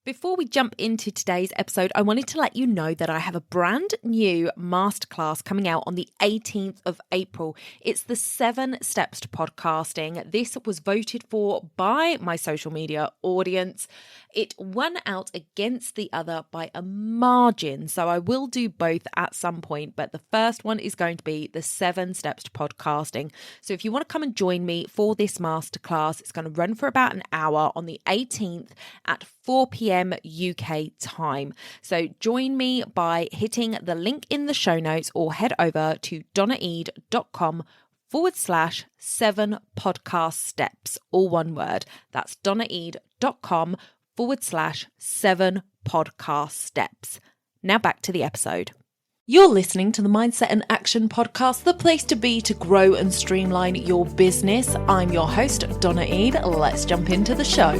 Before we jump into today's episode, I wanted to let you know that I have a brand new masterclass coming out on the 18th of April. It's the 7 Steps to Podcasting. This was voted for by my social media audience. It won out against the other by a margin, so I will do both at some point, but the first one is going to be the 7 Steps to Podcasting. So if you want to come and join me for this masterclass, it's going to run for about an hour on the 18th at 4 p.m. UK time. So join me by hitting the link in the show notes or head over to donnaeid.com/7 podcast steps, all one word. That's donnaeid.com/7 podcast steps. Now back to the episode. You're listening to the Mindset and Action Podcast, the place to be to grow and streamline your business. I'm your host, Donna Eid. Let's jump into the show.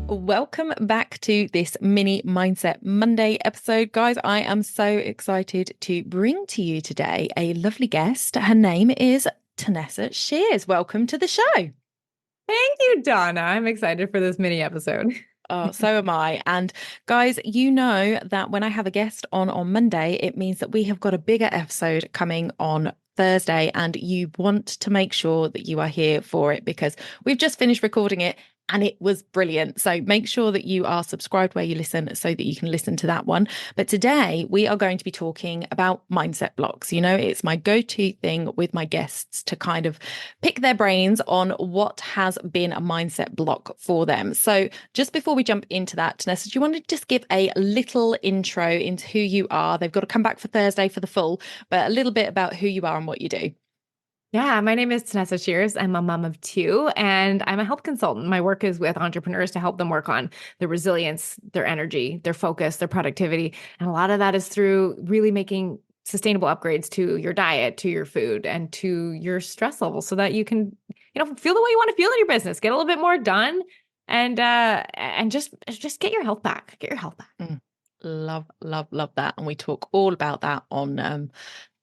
Welcome back to this mini Mindset Monday episode. Guys, I am so excited to bring to you today a lovely guest. Her name is Tanessa Shears. Welcome to the show. Thank you, Donna. I'm excited for this mini episode. Oh, so am I. And guys, you know that when I have a guest on Monday, it means that we have got a bigger episode coming on Thursday, and you want to make sure that you are here for it because we've just finished recording it and it was brilliant. So make sure that you are subscribed where you listen so that you can listen to that one. But today we are going to be talking about mindset blocks. You know, it's my go-to thing with my guests to kind of pick their brains on what has been a mindset block for them. So just before we jump into that, Tanessa, do you want to just give a little intro into who you are? They've got to come back for Thursday for the full, but a little bit about who you are and what you do. Yeah, my name is Tanessa Shears. I'm a mom of 2, and I'm a health consultant. My work is with entrepreneurs to help them work on their resilience, their energy, their focus, their productivity. And a lot of that is through really making sustainable upgrades to your diet, to your food, and to your stress level so that you can, feel the way you want to feel in your business, get a little bit more done, and just get your health back. Get your health back. Love that. And we talk all about that on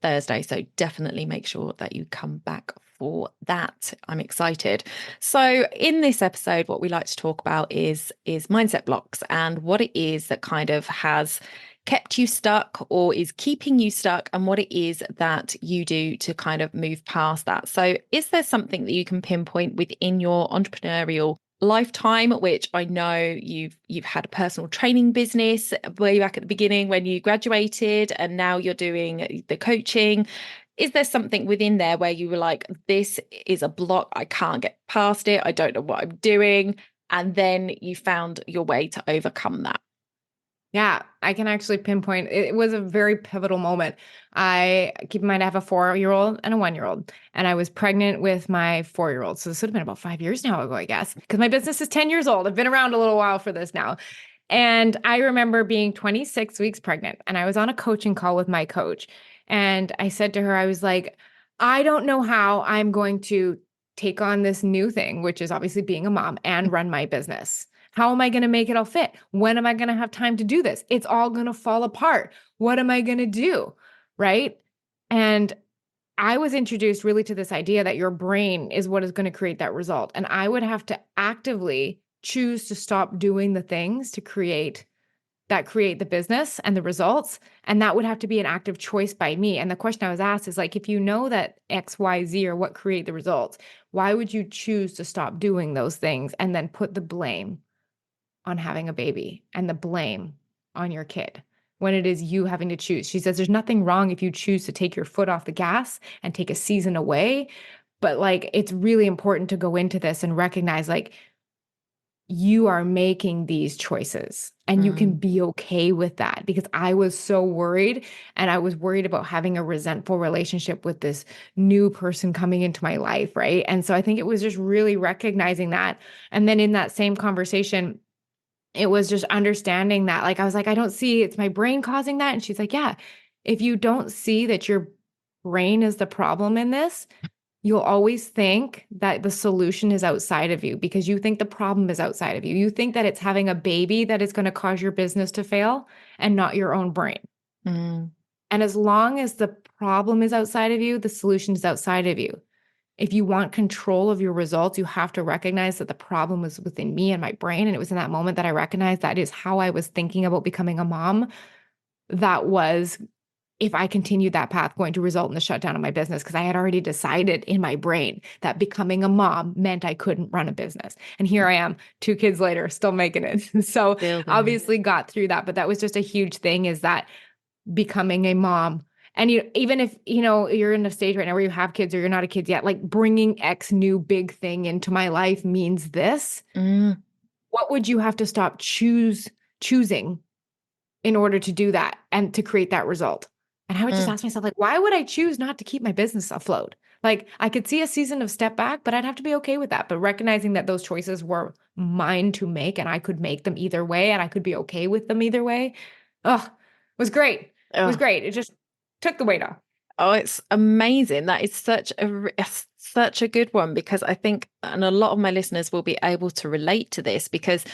Thursday. So definitely make sure that you come back for that. I'm excited. So in this episode, what we like to talk about is mindset blocks and what it is that kind of has kept you stuck or is keeping you stuck, and what it is that you do to kind of move past that. So is there something that you can pinpoint within your entrepreneurial lifetime, which I know you've had a personal training business way back at the beginning when you graduated, and now you're doing the coaching. Is there something within there where you were like, this is a block, I can't get past it, I don't know what I'm doing, and then you found your way to overcome that? Yeah, I can actually pinpoint. It was a very pivotal moment. Keep in mind, I have a 4-year-old and a 1-year-old, and I was pregnant with my 4-year-old. So this would have been about 5 years now ago, I guess, because my business is 10 years old. I've been around a little while for this now. And I remember being 26 weeks pregnant, and I was on a coaching call with my coach. And I said to her, I was like, I don't know how I'm going to take on this new thing, which is obviously being a mom and run my business. How am I going to make it all fit? When am I going to have time to do this? It's all going to fall apart. What am I going to do? Right? And I was introduced really to this idea that your brain is what is going to create that result. And I would have to actively choose to stop doing the things to create the business and the results. And that would have to be an active choice by me. And the question I was asked is like, if you know that X, Y, Z are what create the results, why would you choose to stop doing those things and then put the blame on having a baby and the blame on your kid when it is you having to choose? She says, there's nothing wrong if you choose to take your foot off the gas and take a season away. But like, it's really important to go into this and recognize like, you are making these choices and you can be okay with that, because I was so worried, and I was worried about having a resentful relationship with this new person coming into my life. Right. And so I think it was just really recognizing that. And then in that same conversation, it was just understanding that, like, I was like, I don't see it's my brain causing that. And she's like, yeah, if you don't see that your brain is the problem in this, you'll always think that the solution is outside of you because you think the problem is outside of you. You think that it's having a baby that is going to cause your business to fail and not your own brain. And as long as the problem is outside of you, the solution is outside of you. If you want control of your results, you have to recognize that the problem was within me and my brain. And it was in that moment that I recognized that is how I was thinking about becoming a mom. That was, if I continued that path, going to result in the shutdown of my business, because I had already decided in my brain that becoming a mom meant I couldn't run a business. And here I am, 2 kids later, still making it. So Still doing it. obviously got through that. But that was just a huge thing, is that becoming a mom. And even if, you're in a stage right now where you have kids or you're not a kid yet, like bringing X new big thing into my life means this. Mm, What would you have to stop choosing in order to do that and to create that result? And I would just mm, ask myself, like, why would I choose not to keep my business afloat? Like, I could see a season of step back, but I'd have to be okay with that. But recognizing that those choices were mine to make and I could make them either way and I could be okay with them either way. Oh, was great. It was oh, great. It just took the weight off. oh, it's amazing. That is such a good one, because I think, and a lot of my listeners will be able to relate to this, because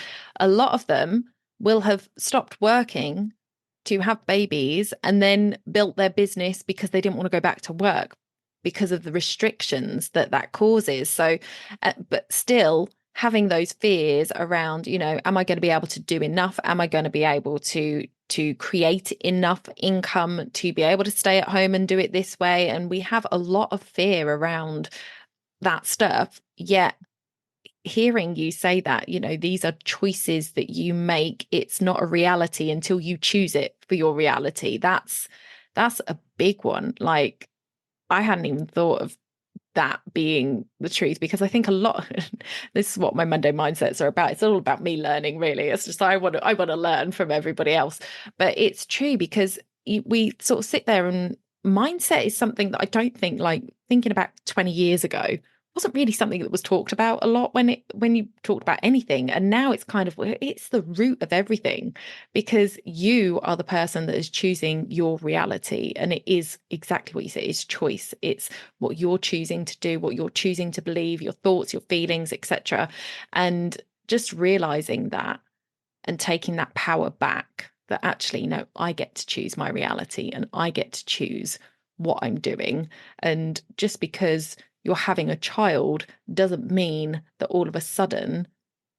a lot of them will have stopped working to have babies and then built their business because they didn't want to go back to work because of the restrictions that that causes. So, but still having those fears around, am I going to be able to do enough? Am I going to be able to create enough income to be able to stay at home and do it this way? And we have a lot of fear around that stuff. Yet hearing you say that, these are choices that you make. It's not a reality until you choose it for your reality. That's a big one. Like, I hadn't even thought of that being the truth, because I think a lot this is what my Monday mindsets are about. It's all about me learning, really. It's just I want to learn from everybody else. But it's true, because we sort of sit there, and mindset is something that I don't think, like, thinking about 20 years ago, wasn't really something that was talked about a lot when you talked about anything. And now it's kind of, it's the root of everything, because you are the person that is choosing your reality. And it is exactly what you say, it's choice. It's what you're choosing to do, what you're choosing to believe, your thoughts, your feelings, etc. And just realizing that and taking that power back, that actually, no, I get to choose my reality and I get to choose what I'm doing. And just because you're having a child doesn't mean that all of a sudden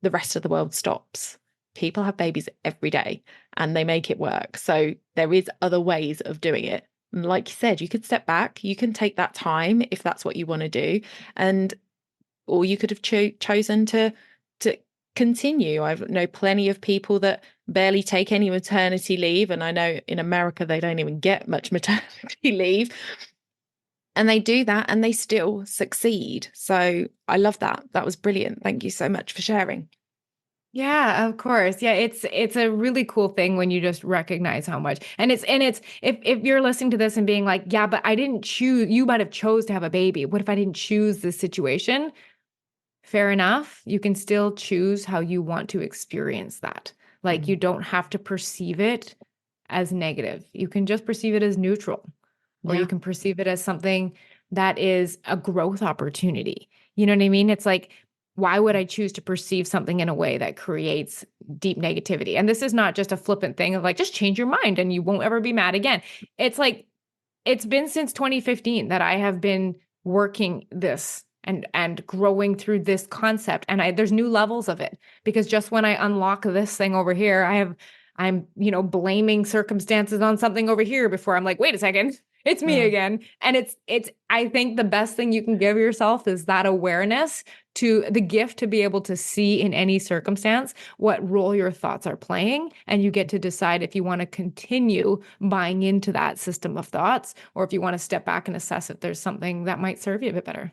the rest of the world stops. People have babies every day and they make it work. So there is other ways of doing it. And like you said, you could step back, you can take that time if that's what you want to do. And or you could have chosen to continue. I know plenty of people that barely take any maternity leave, and I know in America they don't even get much maternity leave, and they do that and they still succeed. So I love that. That was brilliant. Thank you so much for sharing. Yeah, of course. Yeah, it's a really cool thing when you just recognize how much. And it's if you're listening to this and being like, yeah, but I didn't choose, you might have chose to have a baby. What if I didn't choose this situation? Fair enough. You can still choose how you want to experience that. Like, you Mm. don't have to perceive it as negative. You can just perceive it as neutral, or you Yeah. can perceive it as something that is a growth opportunity. You know what I mean? It's like, why would I choose to perceive something in a way that creates deep negativity? And this is not just a flippant thing of like, just change your mind and you won't ever be mad again. It's like, it's been since 2015 that I have been working this and growing through this concept. And there's new levels of it, because just when I unlock this thing over here, I'm blaming circumstances on something over here before I'm like, wait a second, it's me Mm. again. And it's I think the best thing you can give yourself is that awareness, to the gift to be able to see in any circumstance what role your thoughts are playing. And you get to decide if you want to continue buying into that system of thoughts, or if you want to step back and assess if there's something that might serve you a bit better.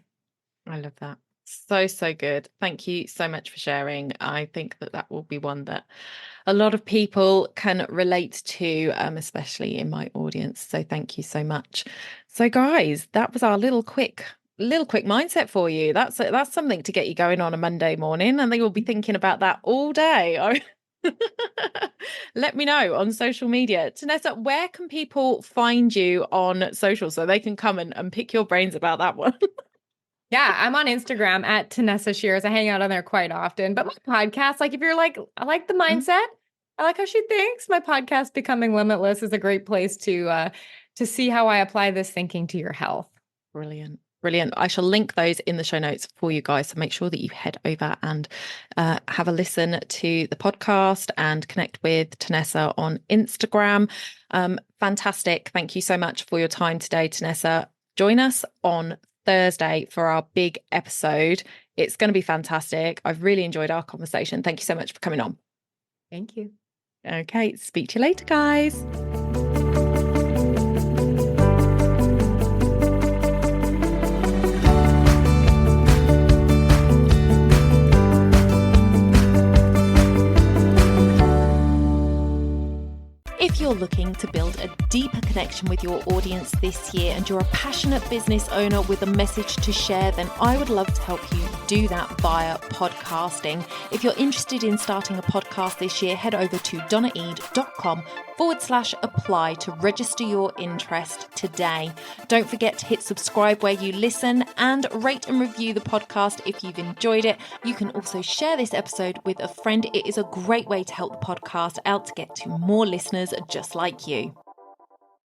I love that. So, so good. Thank you so much for sharing. I think that that will be one that a lot of people can relate to, especially in my audience. So thank you so much. So guys, that was our little quick mindset for you. That's something to get you going on a Monday morning, and they will be thinking about that all day. Let me know on social media. Tanessa, where can people find you on social so they can come and pick your brains about that one? Yeah, I'm on Instagram at Tanessa Shears. I hang out on there quite often. But my podcast, like, if you're like, I like the mindset, I like how she thinks, my podcast Becoming Limitless is a great place to to see how I apply this thinking to your health. Brilliant. Brilliant. I shall link those in the show notes for you guys. So make sure that you head over and have a listen to the podcast and connect with Tanessa on Instagram. Fantastic. Thank you so much for your time today, Tanessa. Join us on Thursday for our big episode. It's going to be fantastic. I've really enjoyed our conversation. Thank you so much for coming on. Thank you. Okay. Speak to you later, guys. If you're looking to build a deeper connection with your audience this year and you're a passionate business owner with a message to share, then I would love to help you do that via podcasting. If you're interested in starting a podcast this year, head over to donnaeade.com/apply to register your interest today. Don't forget to hit subscribe where you listen and rate and review the podcast if you've enjoyed it. You can also share this episode with a friend. It is a great way to help the podcast out to get to more listeners just like you.